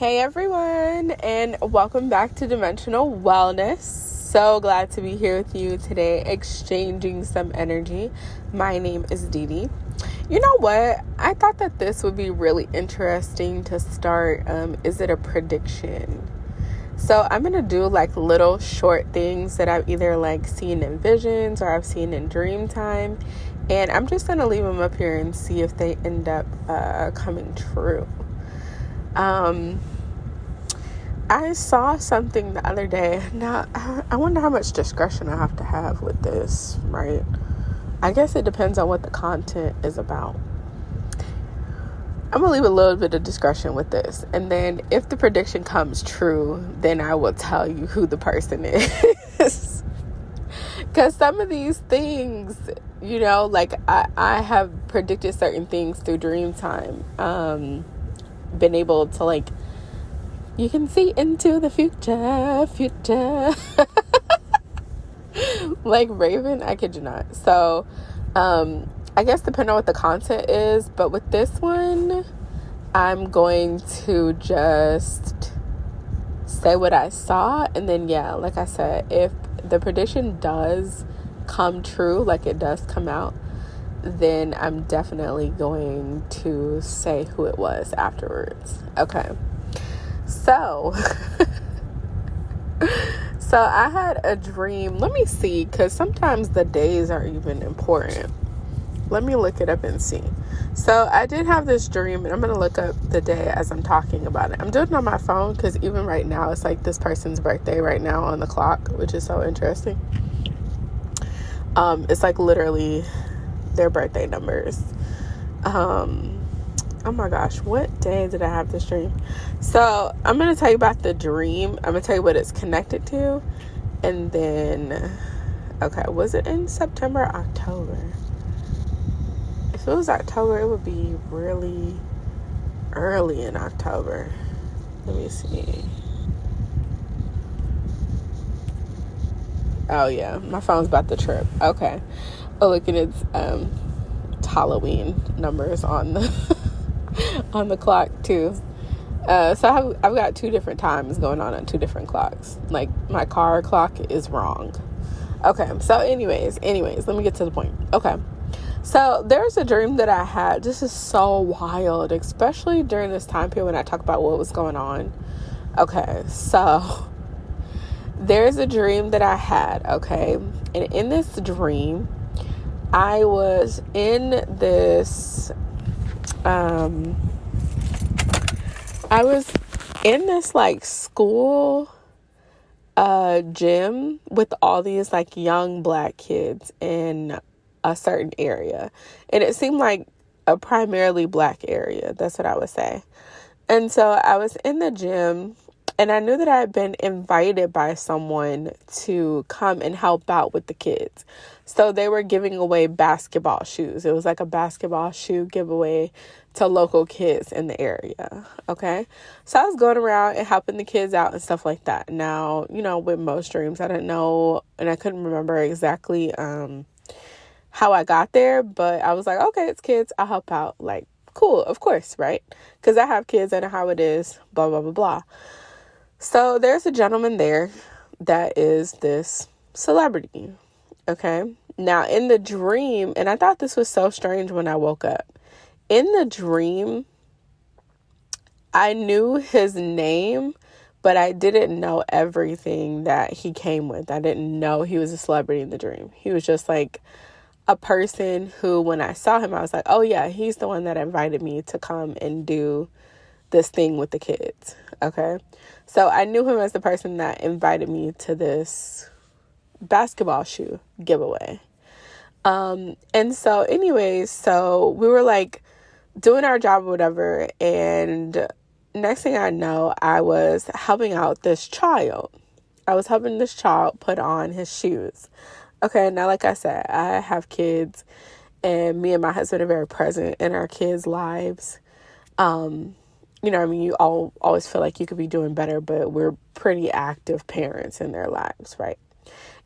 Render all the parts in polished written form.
Hey everyone, and welcome back to Dimensional Wellness. So glad to be here with you today, exchanging some energy. My name is DeeDee. You know what? I thought that this would be really interesting to start. Is it a prediction? So I'm going to do like little short things that I've either like seen in visions or I've seen in dream time. And I'm just going to leave them up here and see if they end up coming true. I saw something the other day. Now, I wonder how much discretion I have to have with this, right? I guess it depends on what the content is about. I'm going to leave a little bit of discretion with this. And then if the prediction comes true, then I will tell you who the person is. Because some of these things, you know, like I have predicted certain things through dream time. Been able to like, you can see into the future. Like Raven, I kid you not. So, I guess depending on what the content is, but with this one, I'm going to just say what I saw. And then, yeah, like I said, if the prediction does come true, like it does come out, then I'm definitely going to say who it was afterwards. Okay. So I had a dream. Let me see, because sometimes the days are even important. Let me look it up and see. So I did have this dream, and I'm going to look up the day as I'm talking about it. I'm doing it on my phone because even right now, it's like this person's birthday right now on the clock, which is so interesting. It's like literally their birthday numbers. Oh my gosh, what day did I have this dream? So I'm going to tell you about the dream. I'm going to tell you what it's connected to. And then, okay, was it in September or October? If it was October, it would be really early in October. Let me see. Oh yeah, my phone's about to trip. Okay. Oh, look at its Halloween numbers on the on the clock too. So I've got two different times going on two different clocks. Like my car clock is wrong. Okay. So anyways, let me get to the point. Okay. So there's a dream that I had. This is so wild, especially during this time period when I talk about what was going on. Okay. So there's a dream that I had. Okay. And in this dream, I was in this like school gym with all these like young black kids in a certain area, and it seemed like a primarily black area. That's what I would say. And so I was in the gym, and I knew that I had been invited by someone to come and help out with the kids. So they were giving away basketball shoes. It was like a basketball shoe giveaway to local kids in the area. Okay. So I was going around and helping the kids out and stuff like that. Now, you know, with most dreams, I didn't know, and I couldn't remember exactly how I got there, but I was like, okay, it's kids, I'll help out. Like, cool, of course, right? Because I have kids, I know how it is, blah, blah, blah, blah. So there's a gentleman there that is this celebrity, okay? Now, in the dream, and I thought this was so strange when I woke up. In the dream, I knew his name, but I didn't know everything that he came with. I didn't know he was a celebrity in the dream. He was just like a person who, when I saw him, I was like, oh yeah, he's the one that invited me to come and do this thing with the kids. Okay. So I knew him as the person that invited me to this basketball shoe giveaway. And so anyways, so we were like doing our job or whatever. And next thing I know, I was helping out this child. I was helping this child put on his shoes. Okay. Now, like I said, I have kids, and me and my husband are very present in our kids' lives. You know what I mean? You always feel like you could be doing better, but we're pretty active parents in their lives, right?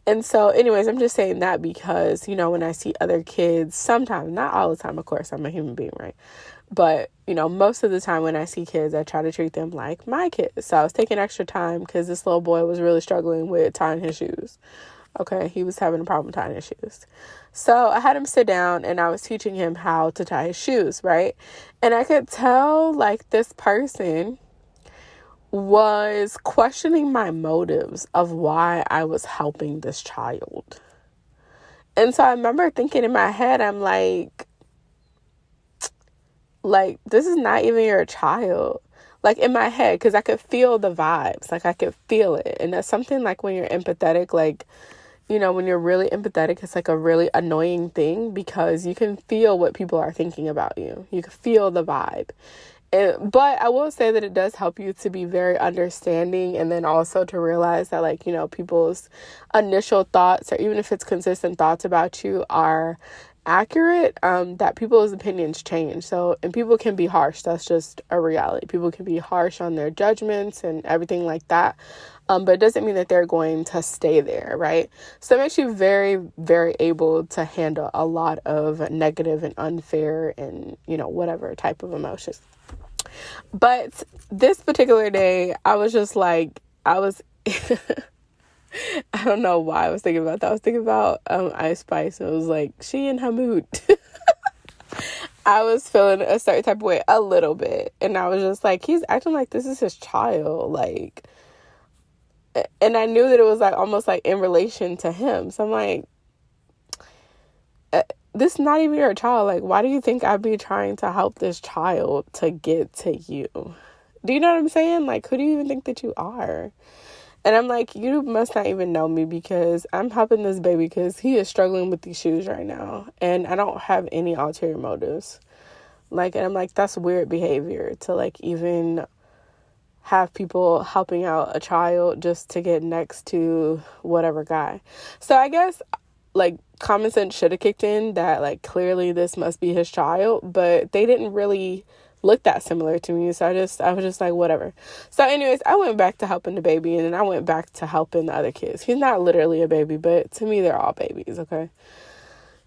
And so anyways, I'm just saying that because, you know, when I see other kids, sometimes, not all the time, of course, I'm a human being, right? But, most of the time when I see kids, I try to treat them like my kids. So I was taking extra time because this little boy was really struggling with tying his shoes. Okay, he was having a problem tying his shoes. So I had him sit down and I was teaching him how to tie his shoes, right? And I could tell like this person was questioning my motives of why I was helping this child. And so I remember thinking in my head, I'm like, this is not even your child. Like in my head, because I could feel the vibes. Like I could feel it. And that's something like when you're empathetic, like, when you're really empathetic, it's like a really annoying thing because you can feel what people are thinking about you. You can feel the vibe. But I will say that it does help you to be very understanding, and then also to realize that, like, people's initial thoughts, or even if it's consistent thoughts about you, are accurate, that people's opinions change. So, and people can be harsh. That's just a reality. People can be harsh on their judgments and everything like that. But it doesn't mean that they're going to stay there, right? So it makes you very, very able to handle a lot of negative and unfair and, whatever type of emotions. But this particular day, I was just like, I don't know why I was thinking about that. I was thinking about Ice Spice, and it was like, she in her mood. I was feeling a certain type of way a little bit. And I was just like, he's acting like this is his child. Like, and I knew that it was like almost like in relation to him. So I'm like, this is not even your child. Like, why do you think I'd be trying to help this child to get to you? Do you know what I'm saying? Like, who do you even think that you are? And I'm like, you must not even know me because I'm helping this baby because he is struggling with these shoes right now. And I don't have any ulterior motives. Like, and I'm like, that's weird behavior to like even have people helping out a child just to get next to whatever guy. So I guess like common sense should have kicked in that like clearly this must be his child, but they didn't really look that similar to me. So I was just like, whatever. So anyways, I went back to helping the baby, and then I went back to helping the other kids. He's not literally a baby, but to me they're all babies, okay?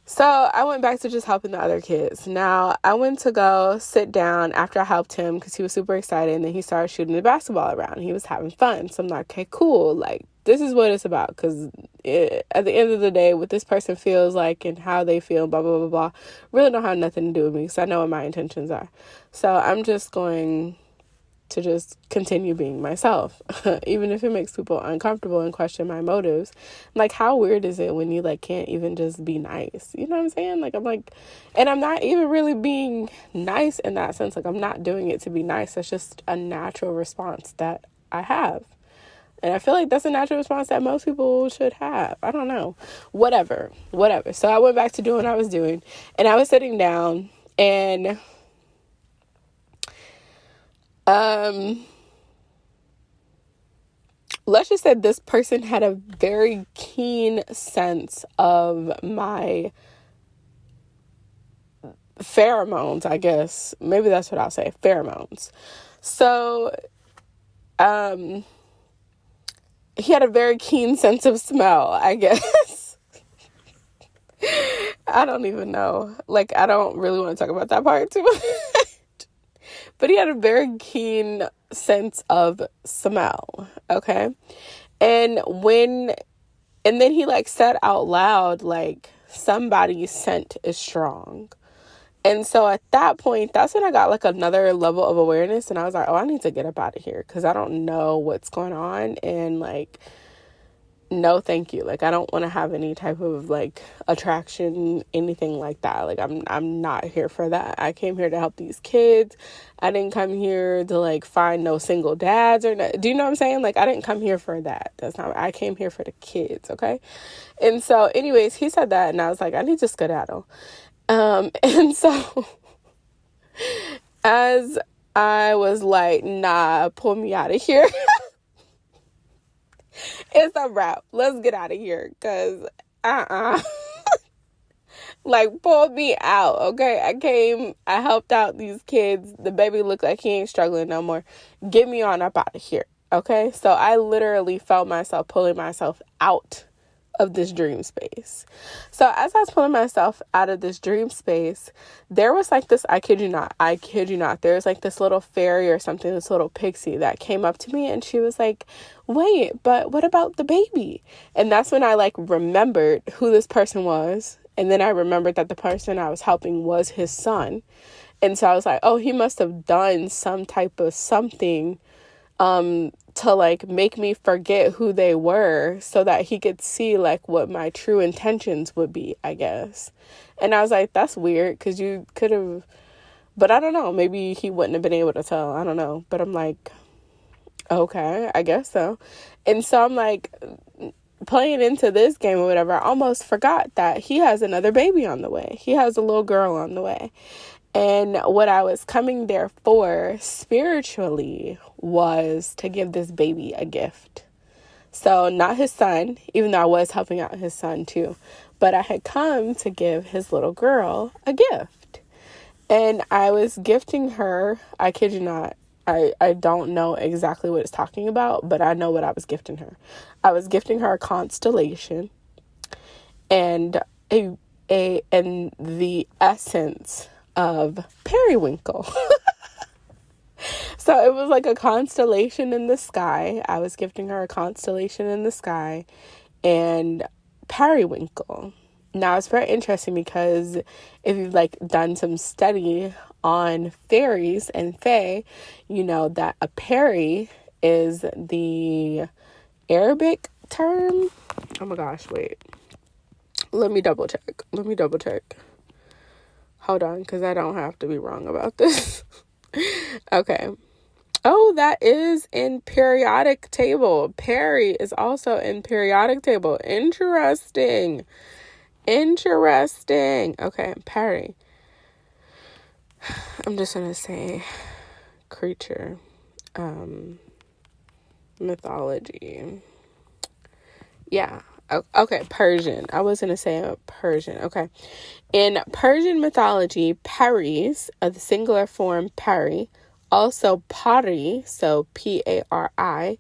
So I went back to just helping the other kids. Now, I went to go sit down after I helped him because he was super excited, and then he started shooting the basketball around. He was having fun. So I'm like, okay, cool. Like, this is what it's about, because at the end of the day, what this person feels like and how they feel, blah, blah, blah, blah, really don't have nothing to do with me because I know what my intentions are. So I'm just going to just continue being myself, even if it makes people uncomfortable and question my motives. Like, how weird is it when you like can't even just be nice? You know what I'm saying? Like, I'm like, and I'm not even really being nice in that sense. Like, I'm not doing it to be nice. That's just a natural response that I have. And I feel like that's a natural response that most people should have. I don't know. Whatever. So I went back to doing what I was doing, and I was sitting down, and let's just say this person had a very keen sense of my pheromones, I guess. Maybe that's what I'll say, pheromones. So, he had a very keen sense of smell, I guess. I don't even know. Like, I don't really want to talk about that part too much. But he had a very keen sense of smell, okay? And then he like said out loud, like, somebody's scent is strong. And so at that point, that's when I got like another level of awareness, and I was like, oh, I need to get up out of here because I don't know what's going on, and like, no, thank you. Like, I don't want to have any type of like attraction, anything like that. Like, I'm not here for that. I came here to help these kids. I didn't come here to like find no single dads or no, do you know what I'm saying? Like, I didn't come here for that. That's not, I came here for the kids. Okay. And so anyways, he said that, and I was like, I need to skedaddle. And so as I was like, nah, pull me out of here. It's a wrap. Let's get out of here. Cause, like, pull me out. Okay. I helped out these kids. The baby looked like he ain't struggling no more. Get me on up out of here. Okay. So I literally felt myself pulling myself out of this dream space. So as I was pulling myself out of this dream space, there was like this, I kid you not, there was like this little fairy or something, this little pixie that came up to me, and she was like, wait, but what about the baby? And that's when I like remembered who this person was. And then I remembered that the person I was helping was his son. And so I was like, oh, he must have done some type of something to like make me forget who they were so that he could see like what my true intentions would be, I guess. And I was like, that's weird, because you could have, but I don't know, maybe he wouldn't have been able to tell. I don't know. But I'm like, okay, I guess so. And so I'm like playing into this game or whatever. I almost forgot that he has another baby on the way. He has a little girl on the way. And what I was coming there for spiritually was to give this baby a gift. So not his son, even though I was helping out his son too, but I had come to give his little girl a gift. And I was gifting her, I kid you not, I don't know exactly what it's talking about, but I know what I was gifting her. I was gifting her a constellation and and the essence of Periwinkle. So it was like a constellation in the sky. I was gifting her a constellation in the sky and Periwinkle. Now it's very interesting because if you've like done some study on fairies and fae, you know that a peri is the Arabic term. Oh my gosh, wait. Let me double check. Hold on, because I don't have to be wrong about this. Okay. Oh, that is in periodic table. Peri is also in periodic table. Interesting. Okay, Peri. I'm just going to say creature. Mythology. Yeah. Okay, Persian. I was going to say Persian. Okay. In Persian mythology, Peris, the singular form Peri, also Pari, so P-A-R-I,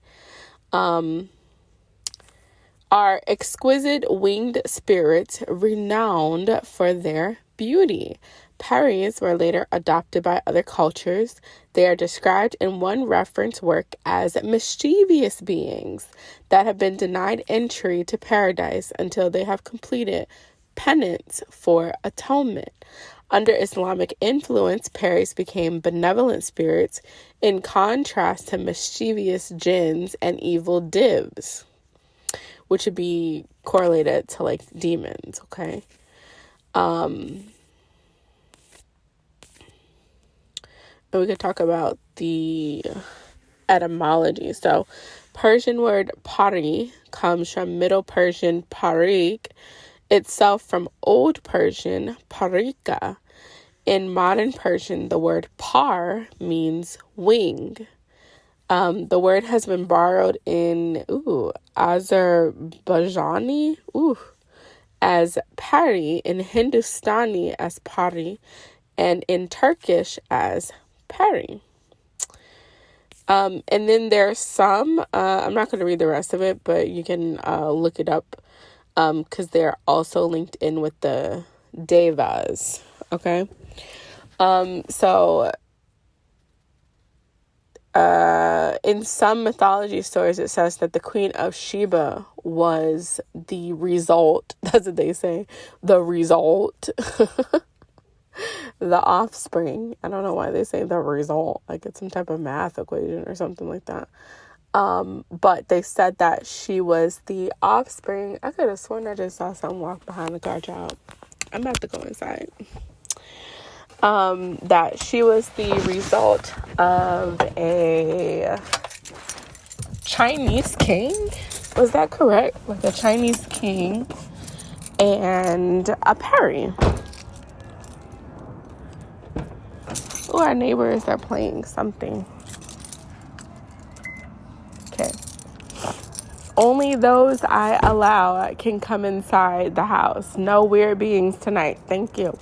are exquisite winged spirits renowned for their beauty. Peris were later adopted by other cultures. They are described in one reference work as mischievous beings that have been denied entry to paradise until they have completed penance for atonement. Under Islamic influence, Peris became benevolent spirits in contrast to mischievous jinns and evil divs, which would be correlated to like demons, okay? And we could talk about the etymology. So, Persian word pari comes from Middle Persian parik, itself from Old Persian parika. In modern Persian, the word par means wing. The word has been borrowed in Azerbaijani as pari, in Hindustani as pari, and in Turkish as peri. And then there's some, I'm not going to read the rest of it, but you can look it up because they're also linked in with the devas, okay? So in some mythology stories, it says that the Queen of Sheba was the result, that's what they say, the result, the offspring. I don't know why they say the result, like it's some type of math equation or something like that. But they said that she was the offspring. I could have sworn I just saw someone walk behind the car, child. I'm about to go inside. That she was the result of a Chinese king. Was that correct? Like a Chinese king and a peri. Oh, our neighbors are playing something. Okay. Only those I allow can come inside the house. No weird beings tonight. Thank you.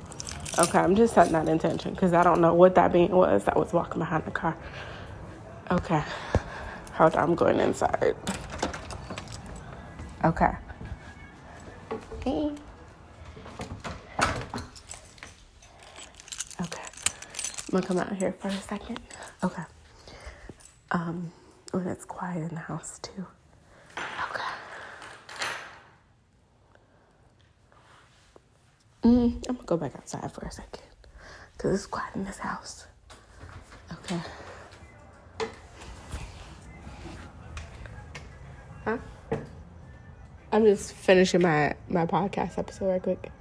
Okay, I'm just setting that intention because I don't know what that being was that was walking behind the car. Okay. Hold on, I'm going inside. Okay. Hey. Okay. I'm gonna come out here for a second. Okay. When it's quiet in the house too. Okay. I'm gonna go back outside for a second because it's quiet in this house. Okay. Huh? I'm just finishing my podcast episode right quick.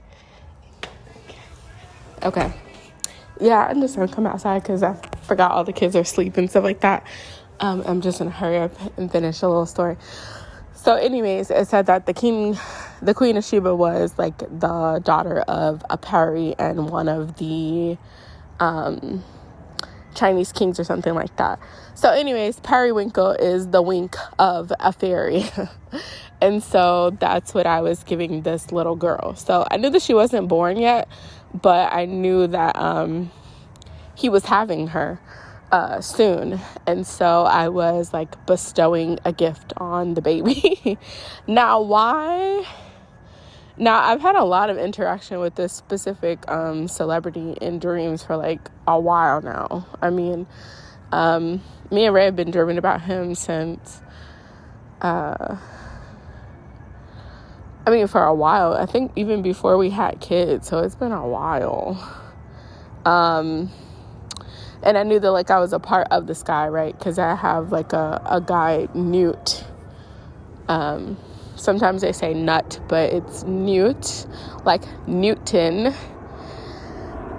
Okay. Yeah, I'm just gonna come outside because I forgot all the kids are asleep and stuff like that. I'm just gonna hurry up and finish a little story. So anyways, it said that the Queen of Sheba was like the daughter of a Peri and one of the Chinese kings or something like that. So anyways, Periwinkle is the wink of a fairy. And so that's what I was giving this little girl. So I knew that she wasn't born yet, but I knew that he was having her soon. And so I was like bestowing a gift on the baby. Now, why? Now, I've had a lot of interaction with this specific celebrity in dreams for like a while now. I mean, me and Ray have been dreaming about him since, for a while. I think even before we had kids. So it's been a while. And I knew that like I was a part of the sky, right? Because I have like a guy, Newt. Sometimes they say nut, but it's Newt, like Newton.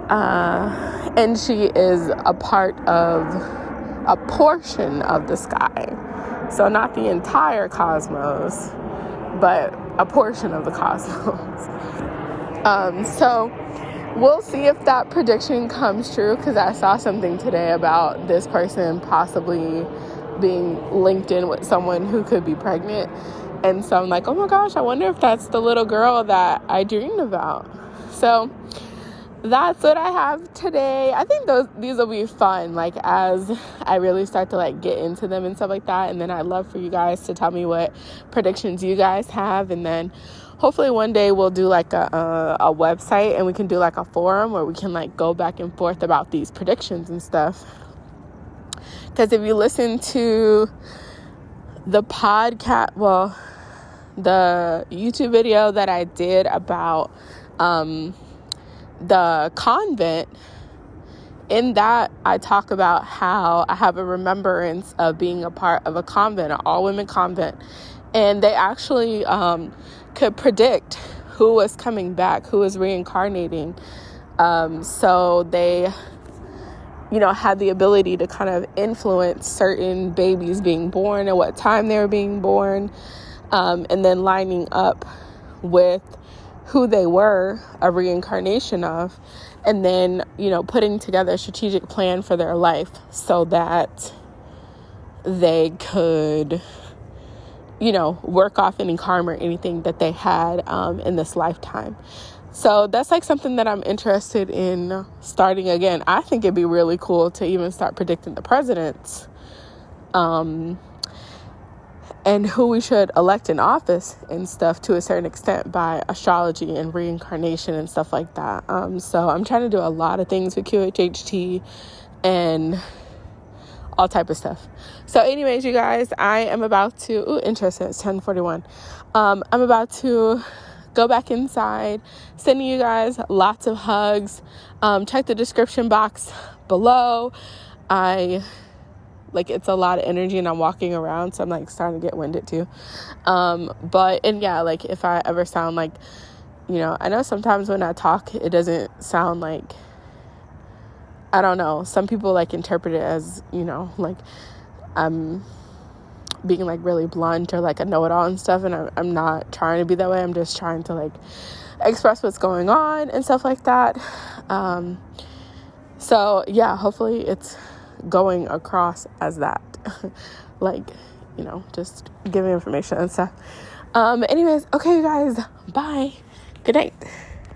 And she is a part of a portion of the sky. So not the entire cosmos, but a portion of the cosmos. So we'll see if that prediction comes true, because I saw something today about this person possibly being linked in with someone who could be pregnant. And so I'm like, oh my gosh, I wonder if that's the little girl that I dreamed about. So that's what I have today. I think these will be fun, like as I really start to like get into them and stuff like that. And then I'd love for you guys to tell me what predictions you guys have. And then hopefully one day we'll do like a website, and we can do like a forum where we can like go back and forth about these predictions and stuff. Because if you listen to the podcast, well, the YouTube video that I did about the convent, in that I talk about how I have a remembrance of being a part of a convent, an all-women convent, and they actually could predict who was coming back, who was reincarnating. So they, had the ability to kind of influence certain babies being born and what time they were being born, and then lining up with who they were a reincarnation of, and then, putting together a strategic plan for their life so that they could, work off any karma or anything that they had in this lifetime. So that's like something that I'm interested in starting again. I think it'd be really cool to even start predicting the presidents, and who we should elect in office and stuff to a certain extent by astrology and reincarnation and stuff like that. So I'm trying to do a lot of things with QHHT and all type of stuff. So anyways, you guys, I am about to, interesting, it's 10:41. I'm about to go back inside, sending you guys lots of hugs. Check the description box below. It's a lot of energy and I'm walking around, so I'm like starting to get winded too. If I ever sound like, I know sometimes when I talk, it doesn't sound like, I don't know, some people like interpret it as, like I'm being like really blunt or like a know-it-all and stuff, and I'm not trying to be that way. I'm just trying to like express what's going on and stuff like that. So yeah, hopefully it's going across as that. Just giving information and stuff. Anyways, okay, you guys, bye. Good night.